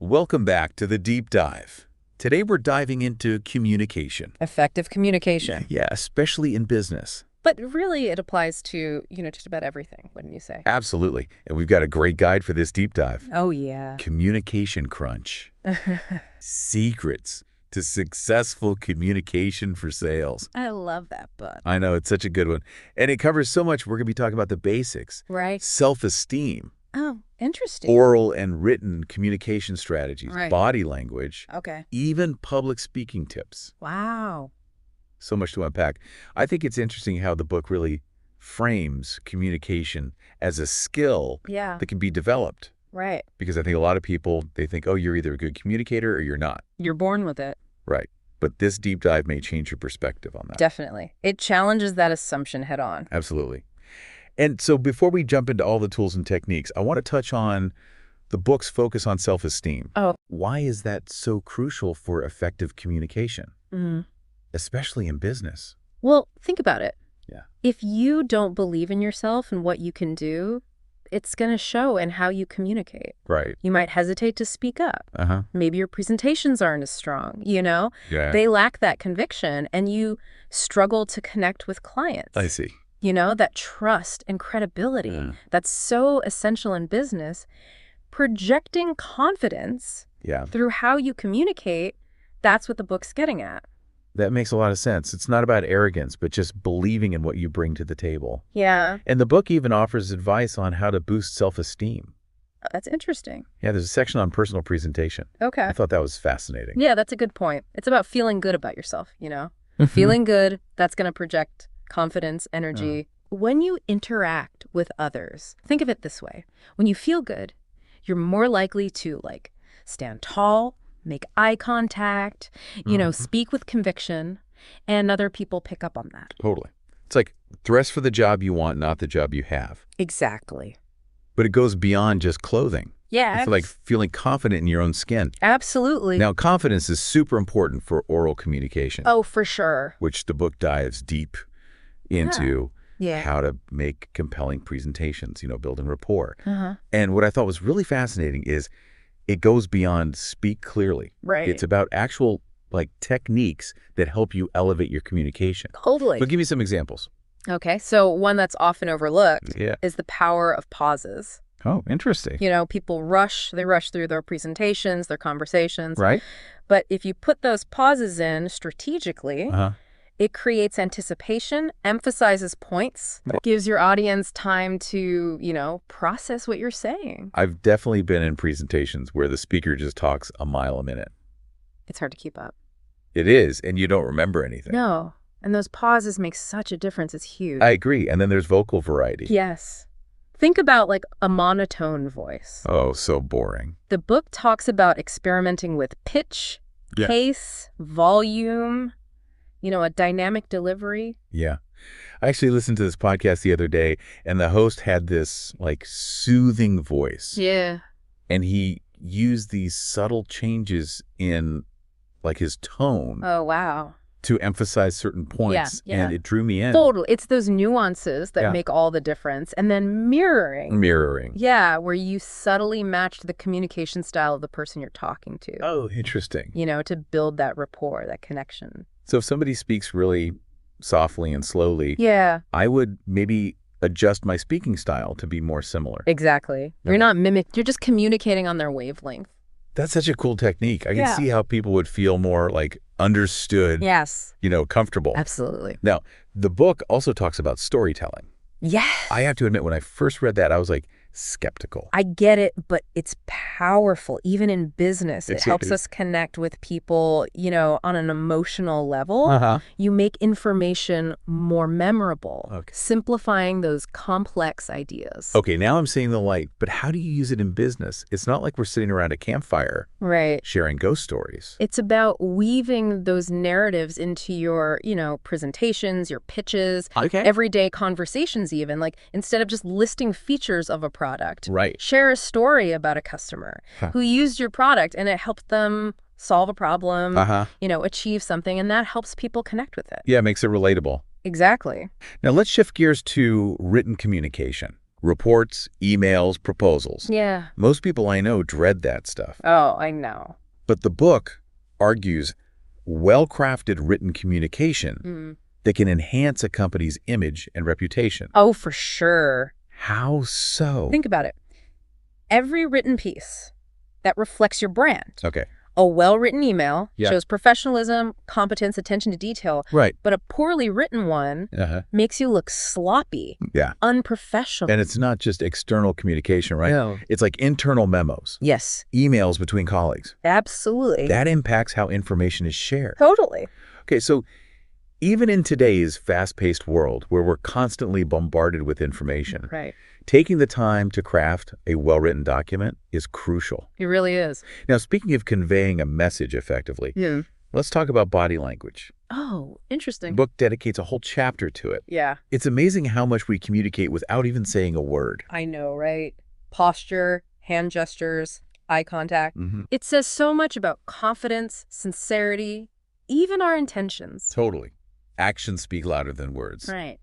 Welcome back to the Deep Dive. Today we're diving into communication. Effective communication. Yeah, especially in business. But really it applies to, just about everything, wouldn't you say? Absolutely. And we've got a great guide for this deep dive. Oh, yeah. CommunicationCrunch. Secrets to successful communication for sales. I love that book. I know, it's such a good one. And it covers so much. We're going to be talking about the basics. Right. Self-esteem. Oh, interesting. Oral and written communication strategies. Right. Body language. Okay. Even public speaking tips. Wow. So much to unpack. I think it's interesting how the book really frames communication as a skill Yeah. that can be developed. Right. Because I think a lot of people, they think, oh, you're either a good communicator or you're not. You're born with it. Right. But this deep dive may change your perspective on that. Definitely. It challenges that assumption head on. Absolutely. And so before we jump into all the tools and techniques, I want to touch on the book's focus on self-esteem. Oh. Why is that so crucial for effective communication, especially in business? Well, think about it. Yeah. If you don't believe in yourself and what you can do, it's going to show in how you communicate. Right. You might hesitate to speak up. Maybe your presentations aren't as strong, Yeah. They lack that conviction and you struggle to connect with clients. I see. That trust and credibility that's so essential in business. Projecting confidence through how you communicate, that's what the book's getting at. That makes a lot of sense. It's not about arrogance, but just believing in what you bring to the table. Yeah. And the book even offers advice on how to boost self-esteem. Oh, that's interesting. Yeah, there's a section on personal presentation. Okay. I thought that was fascinating. Yeah, that's a good point. It's about feeling good about yourself, Feeling good, that's going to project confidence, energy. When you interact with others, think of it this way. When you feel good, you're more likely to stand tall, make eye contact, speak with conviction, and other people pick up on that. Totally. It's like dress for the job you want, not the job you have. Exactly. But it goes beyond just clothing. Yeah. It's like feeling confident in your own skin. Absolutely. Now, confidence is super important for oral communication. Oh, for sure. Which the book dives deep into. Yeah. How to make compelling presentations, building rapport. And what I thought was really fascinating is it goes beyond speak clearly. Right. It's about actual techniques that help you elevate your communication. Totally. But give me some examples. Okay. So one that's often overlooked Yeah. is the power of pauses. Oh, interesting. People rush through their presentations, their conversations. Right. But if you put those pauses in strategically, it creates anticipation, emphasizes points, gives your audience time to, process what you're saying. I've definitely been in presentations where the speaker just talks a mile a minute. It's hard to keep up. It is, and you don't remember anything. No, and those pauses make such a difference. It's huge. I agree, and then there's vocal variety. Yes. Think about a monotone voice. Oh, so boring. The book talks about experimenting with pitch, pace, volume, a dynamic delivery. Yeah. I actually listened to this podcast the other day, and the host had this, soothing voice. Yeah. And he used these subtle changes in, his tone. Oh, wow. To emphasize certain points. Yeah. And it drew me in. Totally. It's those nuances that make all the difference. And then mirroring. Mirroring. Yeah, where you subtly match the communication style of the person you're talking to. Oh, interesting. To build that rapport, that connection. So if somebody speaks really softly and slowly, I would maybe adjust my speaking style to be more similar. Exactly. You're not you're just communicating on their wavelength. That's such a cool technique. I can see how people would feel more understood. Yes. Comfortable. Absolutely. Now, the book also talks about storytelling. Yes. I have to admit, when I first read that, I was skeptical. I get it, but it's powerful, even in business. It helps us connect with people, on an emotional level. You make information more memorable, simplifying those complex ideas. Okay, now I'm seeing the light, but how do you use it in business? It's not like we're sitting around a campfire sharing ghost stories. It's about weaving those narratives into your, presentations, your pitches, everyday conversations even. Instead of just listing features of a product. Share a story about a customer who used your product and it helped them solve a problem, achieve something, and that helps people connect with it. Yeah, it makes it relatable. Exactly. Now let's shift gears to written communication. Reports, emails, proposals. Yeah. Most people I know dread that stuff. Oh, I know. But the book argues well-crafted written communication that can enhance a company's image and reputation. Oh, for sure. How so? Think about it. Every written piece that reflects your brand. Okay. A well-written email Yeah. shows professionalism, competence, attention to detail. Right. But a poorly written one makes you look sloppy, Yeah. unprofessional. And it's not just external communication, right? No. It's like internal memos, Yes, emails between colleagues. absolutely. That impacts how information is shared. Totally. Okay, so even in today's fast-paced world where we're constantly bombarded with information, Right. taking the time to craft a well-written document is crucial. It really is. Now, speaking of conveying a message effectively, Yeah. let's talk about body language. Oh, interesting. The book dedicates a whole chapter to it. Yeah, It's amazing how much we communicate without even saying a word. I know, right? Posture, hand gestures, eye contact. Mm-hmm. It says so much about confidence, sincerity, even our intentions. Totally. Actions speak louder than words. Right.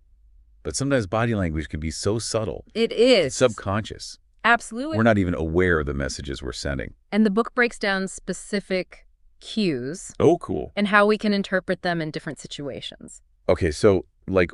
But sometimes body language can be so subtle, It is. subconscious. Absolutely. We're not even aware of the messages we're sending. And the book breaks down specific cues Oh, cool. and how we can interpret them in different situations. Okay, so,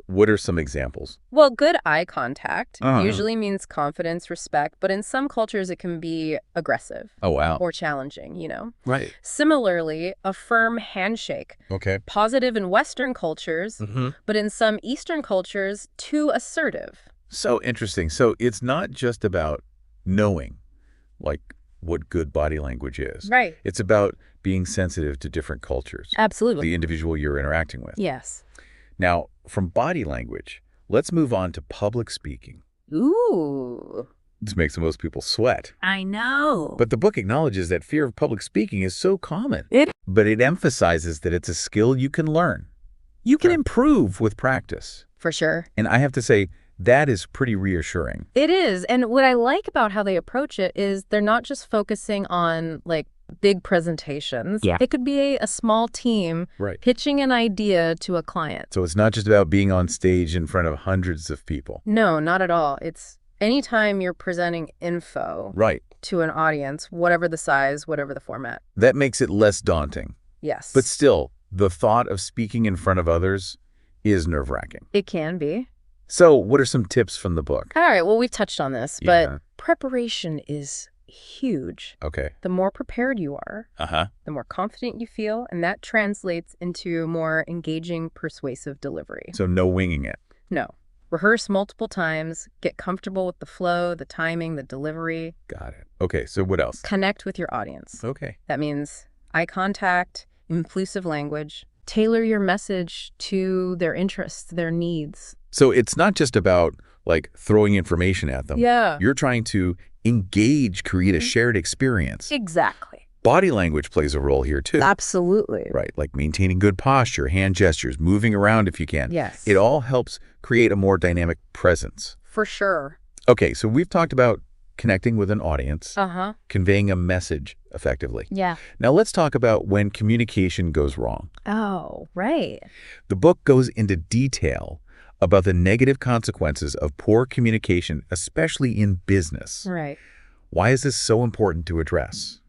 what are some examples? Well, good eye contact Uh-huh. usually means confidence, respect, but in some cultures it can be aggressive Oh, wow. or challenging, you know? Right. Similarly, a firm handshake, Okay. positive in Western cultures, Mm-hmm. but in some Eastern cultures, too assertive. So interesting. So it's not just about knowing, what good body language is. Right. It's about being sensitive to different cultures, Absolutely. the individual you're interacting with. Yes. Now, from body language, let's move on to public speaking. Ooh. This makes most people sweat. I know. But the book acknowledges that fear of public speaking is so common. It- But it emphasizes that it's a skill you can learn. You can Sure. improve with practice. For sure. And I have to say, that is pretty reassuring. It is. And what I like about how they approach it is they're not just focusing on big presentations. Yeah. It could be a small team Right. pitching an idea to a client. So it's not just about being on stage in front of hundreds of people. No, not at all. It's anytime you're presenting info Right. to an audience, whatever the size, whatever the format. That makes it less daunting. Yes. But still, the thought of speaking in front of others is nerve-wracking. It can be. So what are some tips from the book? All right, well, we've touched on this, Yeah. but preparation is huge. Okay. The more prepared you are, Uh-huh. the more confident you feel, and that translates into more engaging, persuasive delivery. So no winging it. No. Rehearse multiple times, get comfortable with the flow, the timing, the delivery. Got it. Okay, so what else? Connect with your audience. Okay. That means eye contact, inclusive language. Tailor your message to their interests, their needs. So it's not just about, throwing information at them. Yeah. You're trying to engage, create a shared experience. Exactly. Body language plays a role here, too. Absolutely. Right, like maintaining good posture, hand gestures, moving around if you can. Yes. It all helps create a more dynamic presence. For sure. Okay, so we've talked about connecting with an audience, Uh-huh. conveying a message effectively. Yeah. Now let's talk about when communication goes wrong. Oh, right. The book goes into detail about the negative consequences of poor communication, especially in business. Right. Why is this so important to address?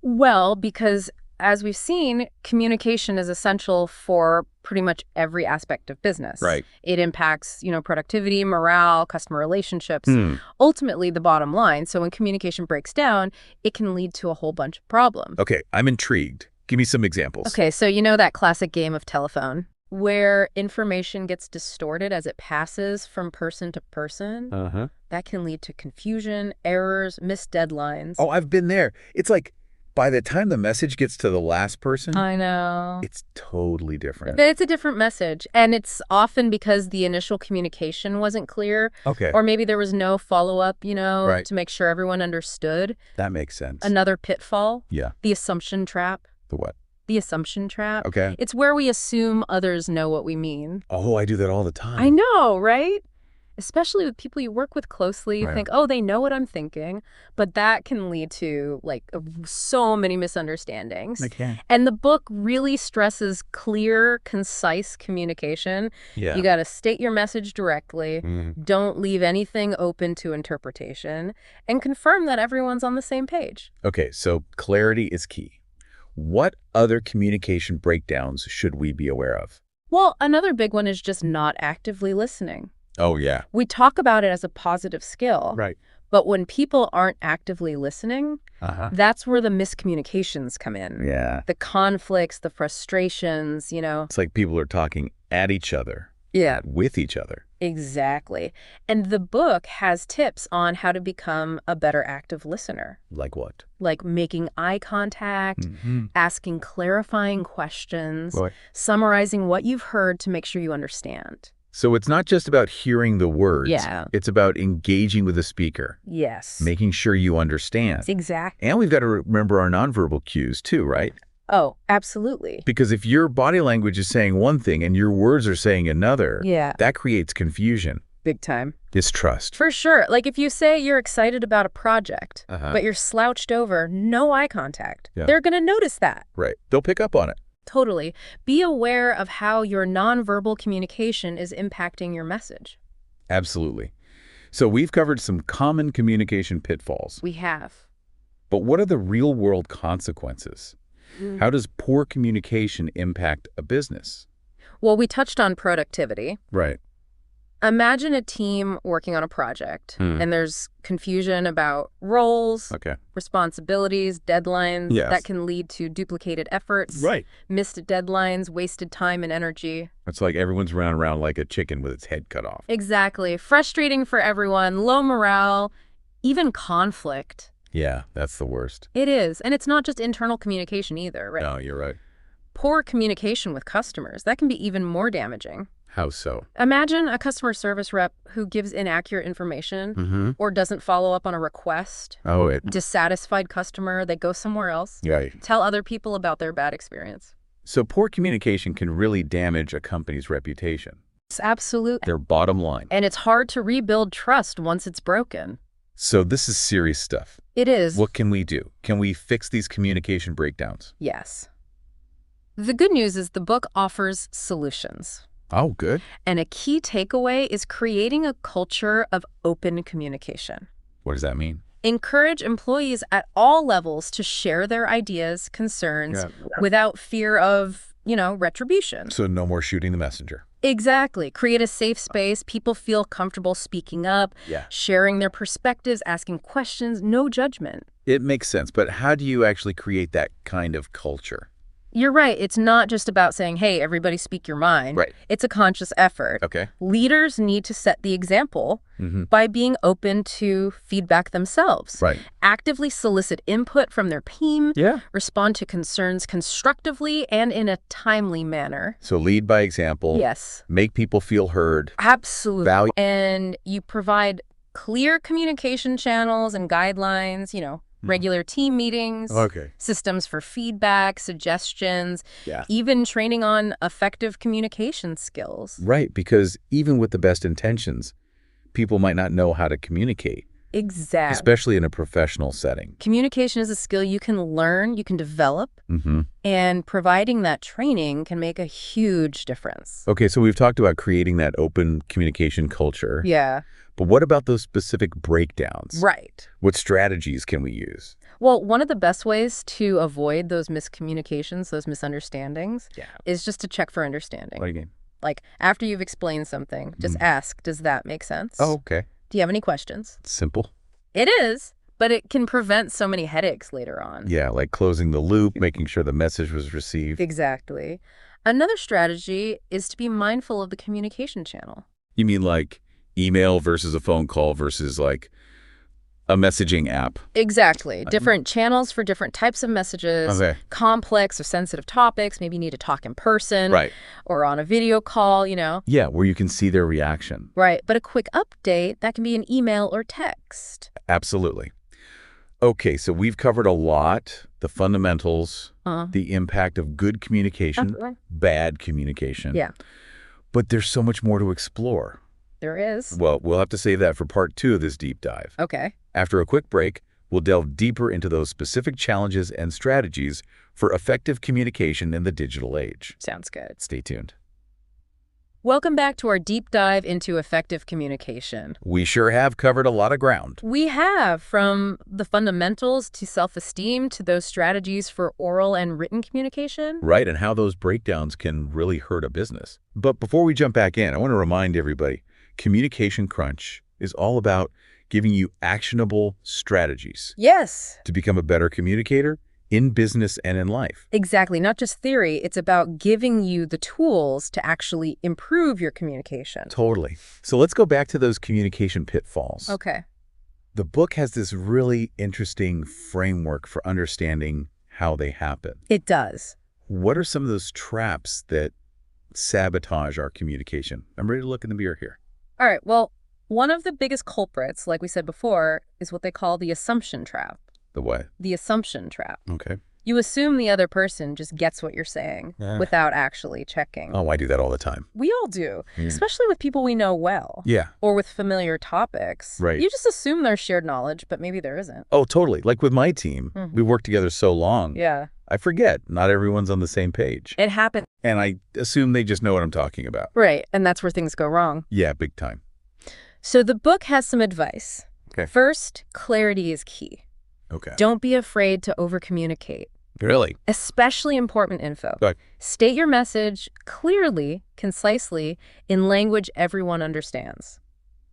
Well, because as we've seen, communication is essential for pretty much every aspect of business. Right. It impacts, productivity, morale, customer relationships, Hmm. ultimately the bottom line. So when communication breaks down, it can lead to a whole bunch of problems. Okay, I'm intrigued. Give me some examples. Okay, so that classic game of telephone where information gets distorted as it passes from person to person? Uh-huh. That can lead to confusion, errors, missed deadlines. Oh, I've been there. It's like by the time the message gets to the last person, I know. it's totally different. But it's a different message, and it's often because the initial communication wasn't clear, Okay, or maybe there was no follow-up, Right. to make sure everyone understood. that makes sense. Another pitfall, Yeah, the assumption trap. the what? The assumption trap. Okay. It's where we assume others know what we mean. Oh, I do that all the time. I know, right? especially with people you work with closely. You Right. think, oh, they know what I'm thinking, but that can lead to so many misunderstandings. Okay. And the book really stresses clear, concise communication. Yeah. You got to state your message directly. Mhm. Don't leave anything open to interpretation, and confirm that everyone's on the same page. Okay, so clarity is key. What other communication breakdowns should we be aware of? Well, another big one is just not actively listening. Oh, yeah. We talk about it as a positive skill, Right. but when people aren't actively listening, Uh-huh. that's where the miscommunications come in. Yeah. The conflicts, the frustrations, It's like people are talking at each other, Yeah, with each other. exactly. And the book has tips on how to become a better active listener, Like what? like making eye contact, asking clarifying questions, Right. summarizing what you've heard to make sure you understand. So it's not just about hearing the words. Yeah. It's about engaging with the speaker, Yes. making sure you understand. Exactly. And we've got to remember our nonverbal cues too, right? Oh, absolutely. Because if your body language is saying one thing and your words are saying another, Yeah. that creates confusion, Big time. distrust. For sure. Like if you say you're excited about a project, Uh-huh. but you're slouched over, no eye contact, Yeah. they're going to notice that. Right. They'll pick up on it. Totally. Be aware of how your nonverbal communication is impacting your message. Absolutely. So we've covered some common communication pitfalls. We have. But what are the real-world consequences? How does poor communication impact a business? Well, we touched on productivity. Right. Imagine a team working on a project, and there's confusion about roles, Okay. responsibilities, deadlines. Yes. That can lead to duplicated efforts, Right. missed deadlines, wasted time and energy. It's like everyone's running around like a chicken with its head cut off. Exactly. Frustrating for everyone, low morale, even conflict. Yeah, that's the worst. It is. And it's not just internal communication either, right? No, you're right. Poor communication with customers, that can be even more damaging. How so? Imagine a customer service rep who gives inaccurate information or doesn't follow up on a request. Oh, Dissatisfied customer, they go somewhere else. yeah. Tell other people about their bad experience. So poor communication can really damage a company's reputation, It's absolute. their bottom line. And it's hard to rebuild trust once it's broken. So this is serious stuff. It is. What can we do? Can we fix these communication breakdowns? Yes. The good news is the book offers solutions. Oh, good. And a key takeaway is creating a culture of open communication. What does that mean? Encourage employees at all levels to share their ideas, concerns, without fear of, retribution. So no more shooting the messenger. Exactly. Create a safe space. People feel comfortable speaking up, sharing their perspectives, asking questions, no judgment. It makes sense, but how do you actually create that kind of culture? You're right. It's not just about saying, hey, everybody speak your mind. Right. It's a conscious effort. Okay. Leaders need to set the example by being open to feedback themselves. Right. Actively solicit input from their team. Yeah. Respond to concerns constructively and in a timely manner. So lead by example. Yes. Make people feel heard. Absolutely. Value. And you provide clear communication channels and guidelines, regular team meetings, Okay. systems for feedback, suggestions, Yeah. even training on effective communication skills. Right, because even with the best intentions, people might not know how to communicate, Exactly. especially in a professional setting. Communication is a skill you can learn, you can develop, and providing that training can make a huge difference. Okay, so we've talked about creating that open communication culture. Yeah. But what about those specific breakdowns? Right. What strategies can we use? Well, one of the best ways to avoid those miscommunications, those misunderstandings, is just to check for understanding. What do you mean? Like, after you've explained something, just ask, does that make sense? Oh, okay. Do you have any questions? Simple. It is, but it can prevent so many headaches later on. Yeah, like closing the loop, making sure the message was received. Exactly. Another strategy is to be mindful of the communication channel. You mean like email versus a phone call versus like a messaging app? Exactly. Different channels for different types of messages, Okay. complex or sensitive topics. Maybe you need to talk in person Right. or on a video call, Yeah, where you can see their reaction. Right. But a quick update, that can be an email or text. Absolutely. Okay, so we've covered a lot, the fundamentals, the impact of good communication, bad communication. Yeah. But there's so much more to explore. There is. Well, we'll have to save that for part 2 of this deep dive. Okay. After a quick break, we'll delve deeper into those specific challenges and strategies for effective communication in the digital age. Sounds good. Stay tuned. Welcome back to our deep dive into effective communication. We sure have covered a lot of ground. We have, from the fundamentals to self-esteem to those strategies for oral and written communication. Right, and how those breakdowns can really hurt a business. But before we jump back in, I want to remind everybody, CommunicationCrunch is all about giving you actionable strategies Yes. to become a better communicator in business and in life. Exactly. Not just theory. It's about giving you the tools to actually improve your communication. Totally. So let's go back to those communication pitfalls. Okay. The book has this really interesting framework for understanding how they happen. It does. What are some of those traps that sabotage our communication? I'm ready to look in the mirror here. All right. Well, one of the biggest culprits, like we said before, is what they call the assumption trap. The what? The assumption trap. Okay. You assume the other person just gets what you're saying without actually checking. Oh, I do that all the time. We all do, especially with people we know well. Yeah. Or with familiar topics. Right. You just assume there's shared knowledge, but maybe there isn't. Oh, totally. Like with my team, we worked together so long. Yeah. I forget. Not everyone's on the same page. It happens. And I assume they just know what I'm talking about. Right. And that's where things go wrong. Yeah, big time. So the book has some advice. Okay. First, clarity is key. Okay. Don't be afraid to overcommunicate. Really? Especially important info. Okay. State your message clearly, concisely, in language everyone understands.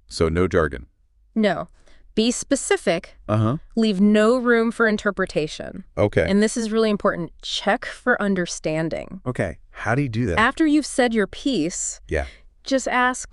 So no jargon. No. Be specific. Uh-huh. Leave no room for interpretation. Okay. And this is really important. Check for understanding. Okay. How do you do that? After you've said your piece, Yeah. just ask,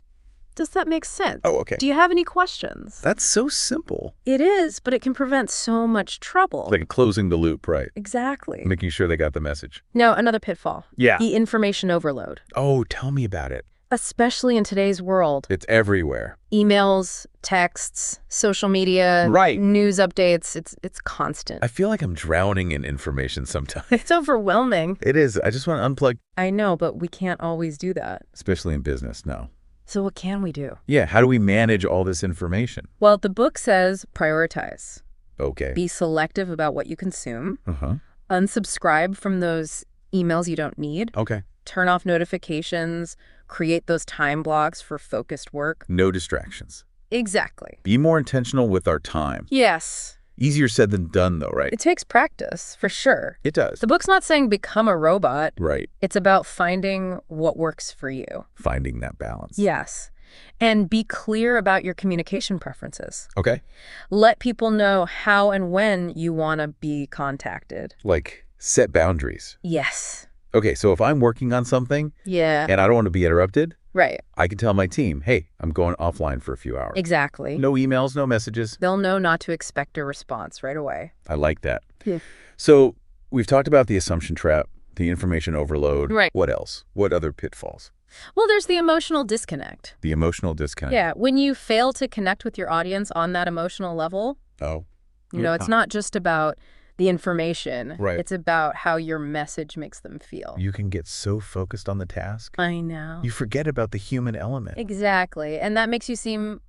does that make sense? Oh, okay. Do you have any questions? That's so simple. It is, but it can prevent so much trouble. Like closing the loop, right? Exactly. Making sure they got the message. Now, another pitfall. Yeah. The information overload. Oh, tell me about it. Especially in today's world. It's everywhere. Emails, texts, social media, Right. news updates, it's constant. I feel like I'm drowning in information sometimes. It's overwhelming. It is. I just want to unplug, I know, but we can't always do that. especially in business. No. So what can we do? Yeah. How do we manage all this information? Well, the book says prioritize. Okay. Be selective about what you consume. Uh-huh. Unsubscribe from those emails you don't need. Okay. Turn off notifications. Create those time blocks for focused work. No distractions. Exactly. Be more intentional with our time. Yes. Easier said than done, though, right? It takes practice, for sure. It does. The book's not saying become a robot. Right. It's about finding what works for you. Finding that balance. Yes. And be clear about your communication preferences. Okay. Let people know how and when you want to be contacted. Like set boundaries. Yes. Okay, so if I'm working on something Yeah. and I don't want to be interrupted, Right. I can tell my team, hey, I'm going offline for a few hours. Exactly. No emails, no messages. They'll know not to expect a response right away. I like that. Yeah. So we've talked about the assumption trap, the information overload. Right. What else? What other pitfalls? Well, there's the emotional disconnect. The emotional disconnect. Yeah. When you fail to connect with your audience on that emotional level, Oh. you know, it's not just about the information. Right. It's about how your message makes them feel. You can get so focused on the task, I know. you forget about the human element. Exactly. And that makes you seem,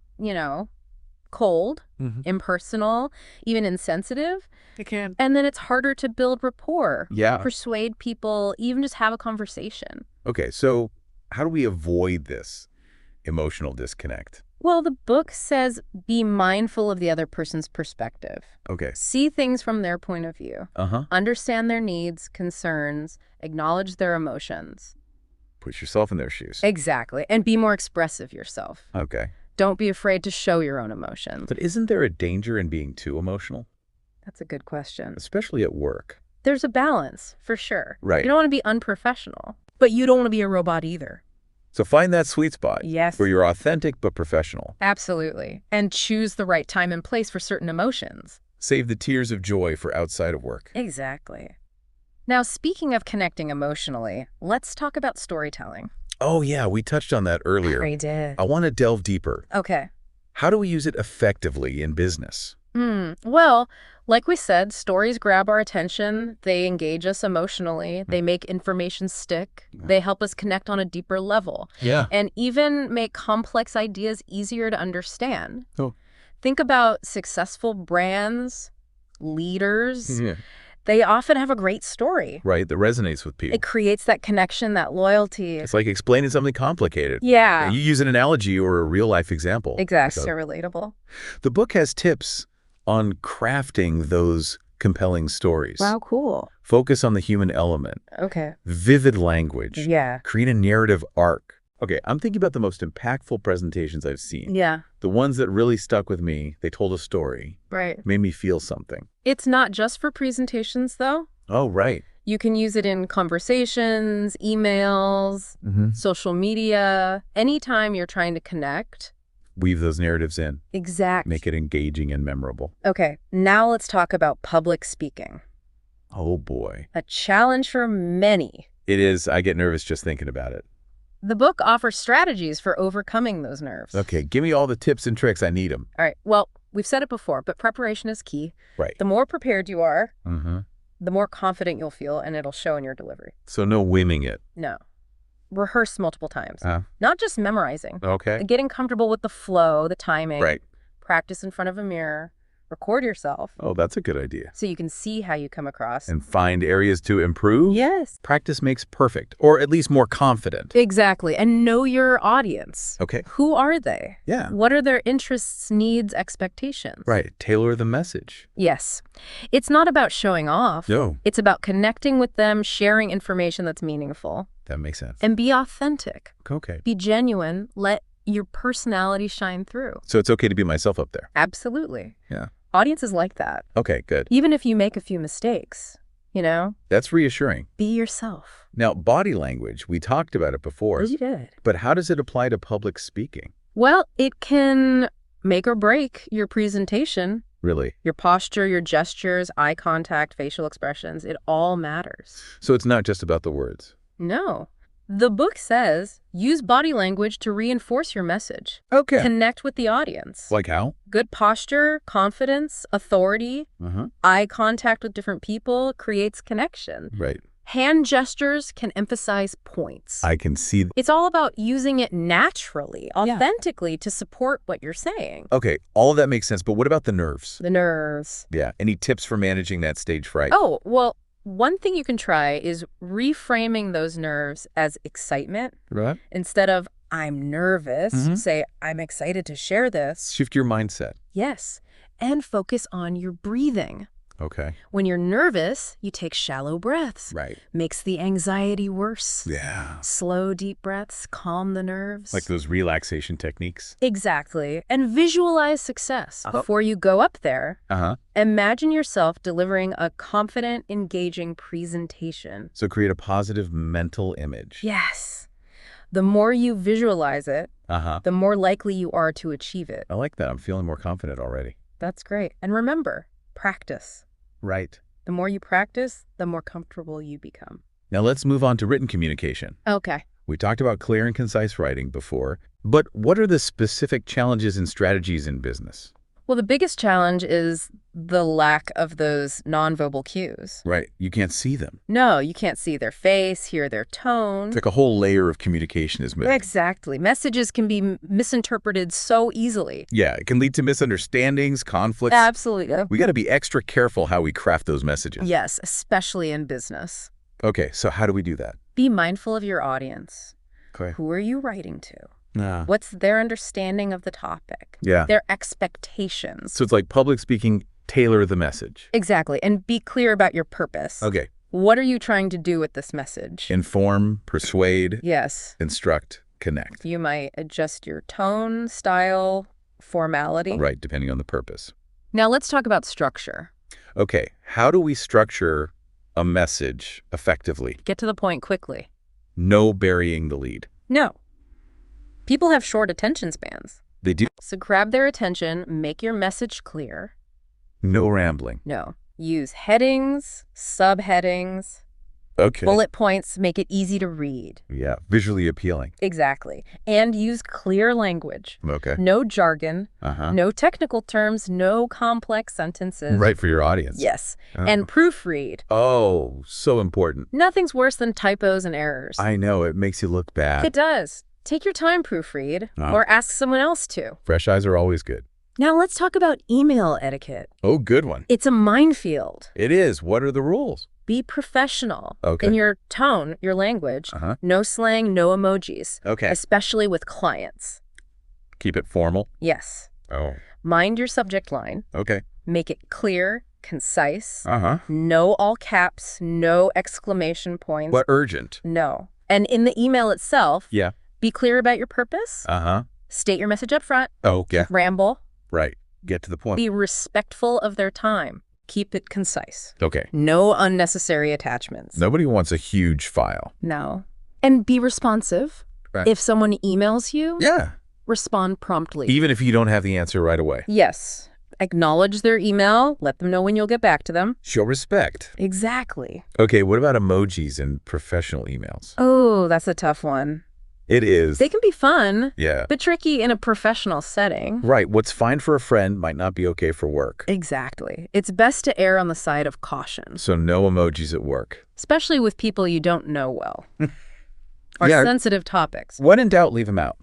cold, impersonal, even insensitive. It can. And then it's harder to build rapport. Yeah. Persuade people, even just have a conversation. Okay, so how do we avoid this emotional disconnect? Well, the book says be mindful of the other person's perspective. Okay. See things from their point of view. Uh-huh. Understand their needs, concerns, acknowledge their emotions. Put yourself in their shoes. Exactly. And be more expressive yourself. Okay. Don't be afraid to show your own emotions. But isn't there a danger in being too emotional? That's a good question. Especially at work. There's a balance, for sure. Right. You don't want to be unprofessional, but you don't want to be a robot either. So find that sweet spot. Yes. Where you're authentic but professional. Absolutely. And choose the right time and place for certain emotions. Save the tears of joy for outside of work. Exactly. Now, speaking of connecting emotionally, let's talk about storytelling. Oh, yeah, we touched on that earlier. We did. I want to delve deeper. Okay. How do we use it effectively in business? Well, Like we said, stories grab our attention. They engage us emotionally. They make information stick. They help us connect on a deeper level. Yeah. And even make complex ideas easier to understand. Oh. Think about successful brands, leaders. Yeah. They often have a great story. Right, that resonates with people. It creates that connection, that loyalty. It's like explaining something complicated. Yeah. You use an analogy or a real-life example. Exactly. So relatable. The book has tips on crafting those compelling stories. Wow, cool. Focus on the human element. Okay. Vivid language. Yeah. Create a narrative arc. Okay, I'm thinking about the most impactful presentations I've seen. Yeah. The ones that really stuck with me, they told a story. Right. Made me feel something. It's not just for presentations, though. Oh, right. You can use it in conversations, emails, social media, anytime you're trying to connect. Weave those narratives in. Exactly. Make it engaging and memorable. Okay, now let's talk about public speaking. Oh, boy. A challenge for many. It is. I get nervous just thinking about it. The book offers strategies for overcoming those nerves. Okay, give me all the tips and tricks. I need them. All right, well, we've said it before, but preparation is key. Right. The more prepared you are, Mm-hmm. the more confident you'll feel, and it'll show in your delivery. So no whimming it. No. Rehearse multiple times. Uh, Not just memorizing. okay. Getting comfortable with the flow, the timing. Right. Practice in front of a mirror. Record yourself Oh, that's a good idea. so you can see how you come across. And find areas to improve? Yes. Practice makes perfect, or at least more confident. Exactly. And know your audience. Okay. Who are they? Yeah. What are their interests, needs, expectations? Right. Tailor the message. Yes. It's not about showing off. No. It's about connecting with them, sharing information that's meaningful. That makes sense. And be authentic. Okay. Be genuine. Let your personality shine through. So it's okay to be myself up there. Absolutely. Yeah. Audiences like that. Okay, good. Even if you make a few mistakes, you know, That's reassuring. be yourself. Now, body language, we talked about it before, You did. but how does it apply to public speaking? Well, it can make or break your presentation, Really? your posture, your gestures, eye contact, facial expressions. It all matters. So it's not just about the words. No. The book says use body language to reinforce your message. Okay. Connect with the audience. Like how? Good posture, confidence, authority, Uh-huh. eye contact with different people creates connection. Right. Hand gestures can emphasize points. I can see. It's all about using it naturally, authentically to support what you're saying. Okay, all of that makes sense, but what about the nerves? The nerves. Yeah. Any tips for managing that stage fright? Oh, well, one thing you can try is reframing those nerves as excitement. Right. Instead of, I'm nervous, say, I'm excited to share this. Shift your mindset. Yes. And focus on your breathing. Okay. When you're nervous, you take shallow breaths. Right. Makes the anxiety worse. Yeah. Slow, deep breaths calm the nerves. Like those relaxation techniques. Exactly. And visualize success. Before you go up there, Uh-huh. imagine yourself delivering a confident, engaging presentation. So create a positive mental image. Yes. The more you visualize it, Uh-huh. the more likely you are to achieve it. I like that. I'm feeling more confident already. That's great. And remember, practice. Right. The more you practice, the more comfortable you become. Now let's move on to written communication. Okay. We talked about clear and concise writing before, but what are the specific challenges and strategies in business? Well, the biggest challenge is the lack of those nonverbal cues. Right. You can't see them. No, you can't see their face, hear their tone. It's like a whole layer of communication is missing. Exactly. Messages can be misinterpreted so easily. Yeah, it can lead to misunderstandings, conflicts. Absolutely. We got to be extra careful how we craft those messages. Yes, especially in business. Okay, so how do we do that? Be mindful of your audience. Okay. Who are you writing to? Nah. What's their understanding of the topic? Yeah. Their expectations. So it's like public speaking, tailor the message. Exactly. And be clear about your purpose. Okay. What are you trying to do with this message? Inform, persuade, Yes. instruct, connect. You might adjust your tone, style, formality. Right, depending on the purpose. Now let's talk about structure. Okay, how do we structure a message effectively? Get to the point quickly. No burying the lead. No. People have short attention spans. They do. So grab their attention, make your message clear. No rambling. No. Use headings, subheadings. Okay. Bullet points make it easy to read. Yeah, visually appealing. Exactly. And use clear language. Okay. No jargon, Uh-huh. no technical terms, no complex sentences. Right, for your audience. Yes. Oh. And proofread. Oh, so important. Nothing's worse than typos and errors. I know, it makes you look bad. It does. Take your time, proofread, or ask someone else to. Fresh eyes are always good. Now let's talk about email etiquette. Oh, good one. It's a minefield. It is. What are the rules? Be professional Okay. in your tone, your language. Uh-huh. No slang, no emojis. Okay. Especially with clients. Keep it formal. Yes. Oh. Mind your subject line. Okay. Make it clear, concise. Uh-huh. No all caps, no exclamation points. What urgent? No. And in the email itself, Yeah. be clear about your purpose. Uh-huh. State your message up front. Oh, yeah. Ramble. Right. Get to the point. Be respectful of their time. Keep it concise. Okay. No unnecessary attachments. Nobody wants a huge file. No. And be responsive. Right. If someone emails you, Yeah. respond promptly. Even if you don't have the answer right away. Yes. Acknowledge their email. Let them know when you'll get back to them. Show respect. Exactly. Okay, what about emojis in professional emails? Oh, that's a tough one. It is. They can be fun, Yeah. but tricky in a professional setting. Right. What's fine for a friend might not be okay for work. Exactly. It's best to err on the side of caution, So no emojis at work. especially with people you don't know well. Or Yeah. sensitive topics. When in doubt, leave them out.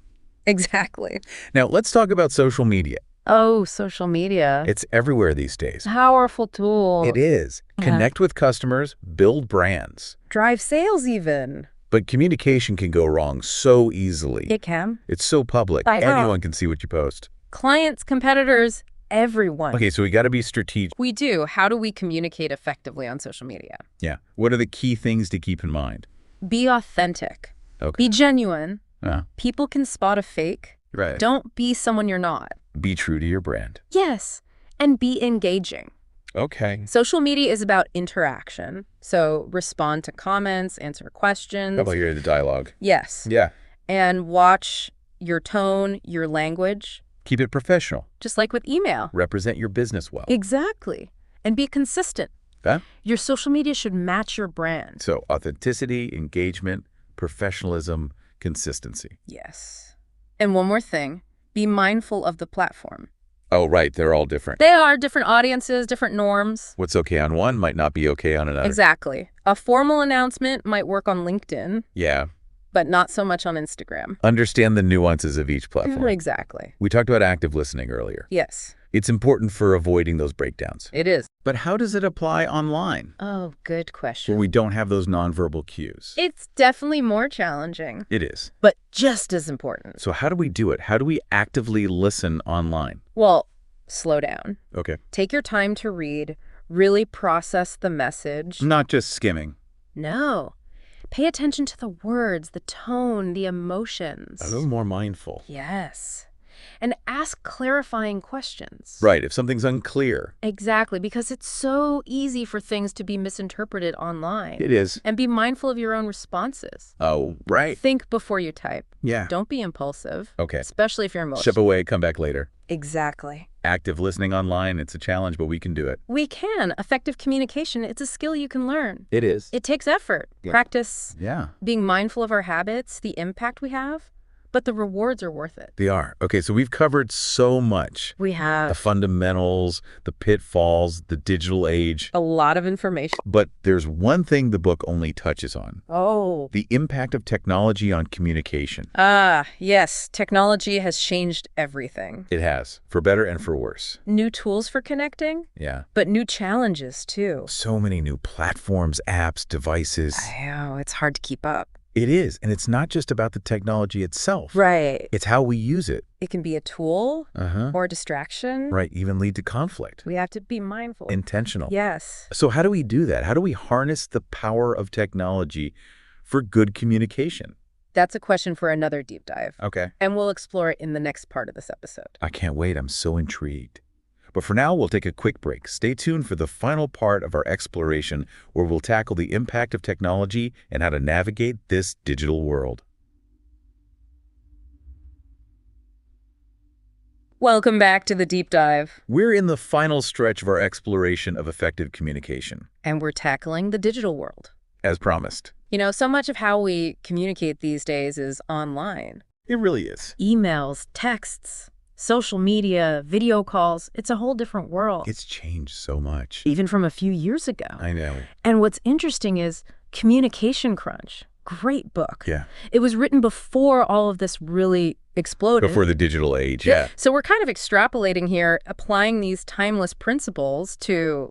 Exactly. Now, let's talk about social media. Oh, social media. It's everywhere these days. Powerful tool. It is. Yeah. Connect with customers, build brands. Drive sales even. But communication can go wrong so easily. It can. It's so public. I know. Anyone can see what you post. Clients, competitors, everyone. Okay, so we got to be strategic. We do. How do we communicate effectively on social media? Yeah. What are the key things to keep in mind? Be authentic. Okay. Be genuine. Yeah. People can spot a fake. Right. Don't be someone you're not. Be true to your brand. Yes. And be engaging. Okay. Social media is about interaction. So respond to comments, answer questions. How about hearing the dialogue? Yes. Yeah. And watch your tone, your language, Keep it professional. just like with email. Represent your business well. Exactly. And be consistent. Okay? Your social media should match your brand. So authenticity, engagement, professionalism, consistency. Yes. And one more thing, be mindful of the platform. Oh, right. They're all different. They are different audiences, different norms. What's okay on one might not be okay on another. Exactly. A formal announcement might work on LinkedIn, Yeah. but not so much on Instagram. Understand the nuances of each platform. Exactly. We talked about active listening earlier. Yes, It's important for avoiding those breakdowns. it is. But how does it apply online, Oh, good where question. we don't have those nonverbal cues? It's definitely more challenging, It is. but just as important. So how do we do it? How do we actively listen online? Well, slow down. Okay. Take your time to read, really process the message. Not just skimming. No. Pay attention to the words, the tone, the emotions. A little more mindful. Yes. And ask clarifying questions. Right. If something's unclear. Exactly, because it's so easy for things to be misinterpreted online. It is. And be mindful of your own responses. Oh, right. Think before you type. Yeah. Don't be impulsive. Okay. Especially if you're emotional. Step away, come back later. Exactly. Active listening online, it's a challenge, but we can do it. We can. Effective communication, it's a skill you can learn. It is. It takes effort, Yeah. practice, Yeah, being mindful of our habits, the impact we have, but the rewards are worth it. they are. Okay, so we've covered so much. We The have fundamentals, the pitfalls, the digital age. a lot of information. But there's one thing the book only touches on. Oh. The impact of technology on communication. Ah, yes. Technology has changed everything. It has, for better and for worse. New tools for connecting, Yeah. but new challenges too. So many new platforms, apps, devices. I know, it's hard to keep up. It is, and it's not just about the technology itself. Right. It's how we use it. It can be a tool Uh-huh. or a distraction. Right, even lead to conflict. We have to be mindful. Intentional. Yes. So how do we do that? How do we harness the power of technology for good communication? That's a question for another deep dive. Okay. And we'll explore it in the next part of this episode. I can't wait. I'm so intrigued. But for now, we'll take a quick break. Stay tuned for the final part of our exploration, where we'll tackle the impact of technology and how to navigate this digital world. Welcome back to the deep dive. We're in the final stretch of our exploration of effective communication. And we're tackling the digital world. as promised. So much of how we communicate these days is online. It really is. Emails, texts, social media, video calls. It's a whole different world. It's changed so much. Even from a few years ago. I know. And what's interesting is CommunicationCrunch. Great book. Yeah. It was written before all of this really exploded. Before the digital age, yeah. So we're kind of extrapolating here, applying these timeless principles to,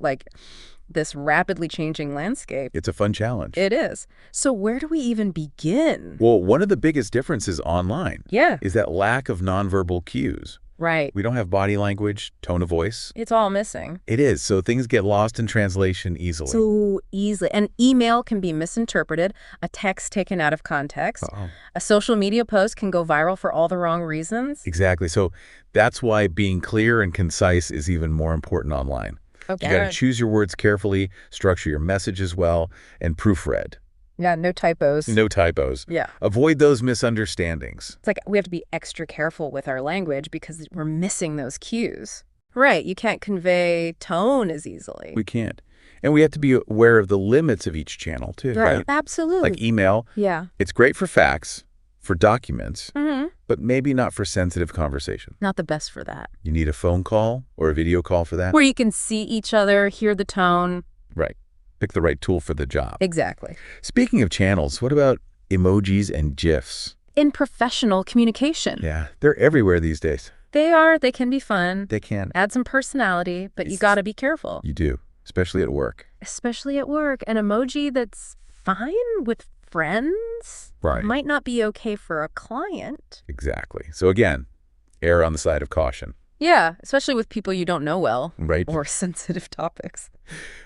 this rapidly changing landscape. It's a fun challenge. It is. So where do we even begin? Well, one of the biggest differences online Yeah. is that lack of nonverbal cues. Right. We don't have body language, tone of voice. It's all missing. It is, so things get lost in translation easily. So easily. An email can be misinterpreted, a text taken out of context. Uh-oh. A social media post can go viral for all the wrong reasons. Exactly. So that's why being clear and concise is even more important online. Okay. You got to choose your words carefully, structure your messages well, and proofread. Yeah, no typos. No typos. Yeah. Avoid those misunderstandings. It's like we have to be extra careful with our language because we're missing those cues. Right. You can't convey tone as easily. We can't. And we have to be aware of the limits of each channel, too. Right? Absolutely. Like email. Yeah. It's great for facts, for documents, Mm-hmm. but maybe not for sensitive conversation. Not the best for that. You need a phone call or a video call for that? Where you can see each other, hear the tone. Right. Pick the right tool for the job. Exactly. Speaking of channels, what about emojis and GIFs? In professional communication. Yeah, they're everywhere these days. They can be fun. They can. Add some personality, but you got to be careful. You do, especially at work. Especially at work. An emoji that's fine with friends might not be okay for a client. Exactly. So again, err on the side of caution. Yeah, especially with people you don't know well. Right. Or sensitive topics.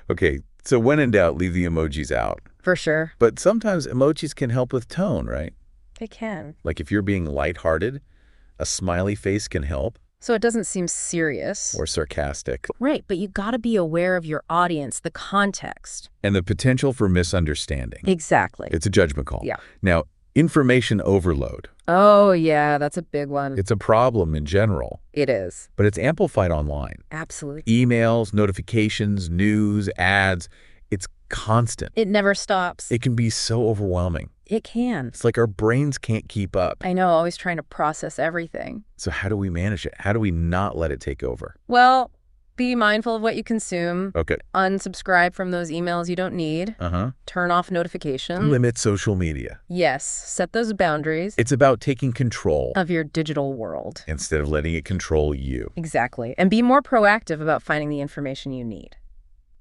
Okay, so when in doubt, leave the emojis out. For sure. But sometimes emojis can help with tone, right? They can. Like if you're being lighthearted, a smiley face can help. So it doesn't seem serious. Or sarcastic. Right, but you got to be aware of your audience, the context. And the potential for misunderstanding. Exactly. It's a judgment call. Yeah. Now, information overload. Oh, yeah, that's a big one. It's a problem in general. It is. But it's amplified online. Absolutely. Emails, notifications, news, ads. It's constant. It never stops. It can be so overwhelming. It can. It's like our brains can't keep up. I know, always trying to process everything. So how do we manage it? How do we not let it take over? Well, be mindful of what you consume. Okay. Unsubscribe from those emails you don't need. Turn off notifications. Limit social media. Yes. Set those boundaries. It's about taking control of your digital world. instead of letting it control you. Exactly. And be more proactive about finding the information you need.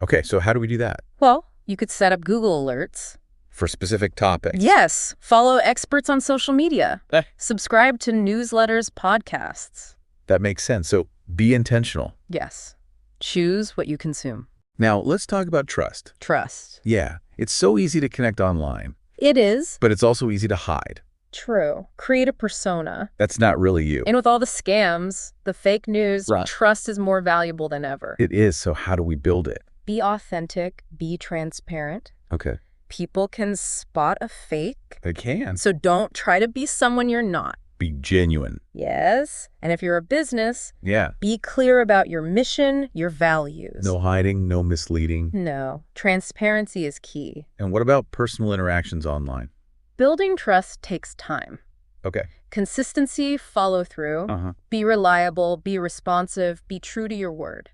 Okay, so how do we do that? Well, you could set up Google alerts. For specific topics. Yes. Follow experts on social media. Subscribe to newsletters, podcasts. That makes sense. So be intentional. Yes. Choose what you consume. Now, let's talk about trust. Trust. Yeah, it's so easy to connect online. It is. But it's also easy to hide. True. Create a persona. That's not really you. And with all the scams, the fake news, Right. trust is more valuable than ever. It is, so how do we build it? Be authentic. Be transparent. Okay. People can spot a fake. They can. So don't try to be someone you're not. Be genuine. Yes. And if you're a business, Yeah. be clear about your mission, your values. No hiding, no misleading. No. Transparency is key. And what about personal interactions online? Building trust takes time. Okay. Consistency, follow through. Be reliable, be responsive, be true to your word.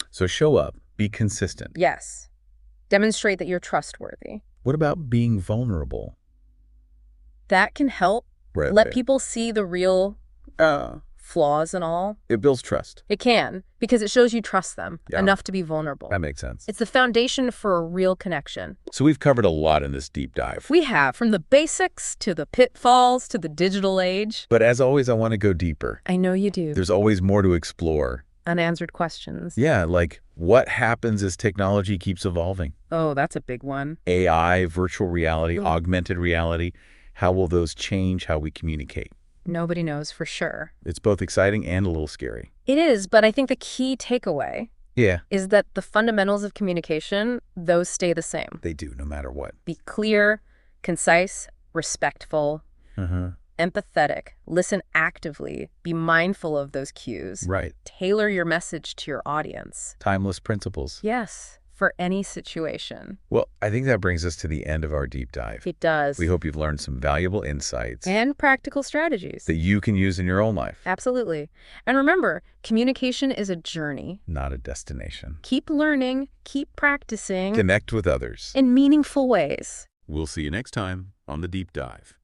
So show up. Be consistent. Yes. Demonstrate that you're trustworthy. What about being vulnerable? That can help. Right. Let people see the real flaws and all. It builds trust. It can, because it shows you trust them Yeah. enough to be vulnerable. That makes sense. It's the foundation for a real connection. So we've covered a lot in this deep dive. We have, from the basics to the pitfalls to the digital age. But as always, I want to go deeper. I know you do. There's always more to explore. Unanswered questions. Yeah, like what happens as technology keeps evolving? Oh, that's a big one. AI, virtual reality, augmented reality. How will those change how we communicate? Nobody knows for sure. It's both exciting and a little scary. It is, but I think the key takeaway Yeah. is that the fundamentals of communication, those stay the same. They do, no matter what. Be clear, concise, respectful, empathetic, listen actively, be mindful of those cues. Right. Tailor your message to your audience. Timeless principles. Yes. for any situation. Well, I think that brings us to the end of our deep dive. It does. We hope you've learned some valuable insights And practical strategies. that you can use in your own life. Absolutely. And remember, communication is a journey. Not a destination. Keep learning, keep practicing. Connect with others. In meaningful ways. We'll see you next time on The Deep Dive.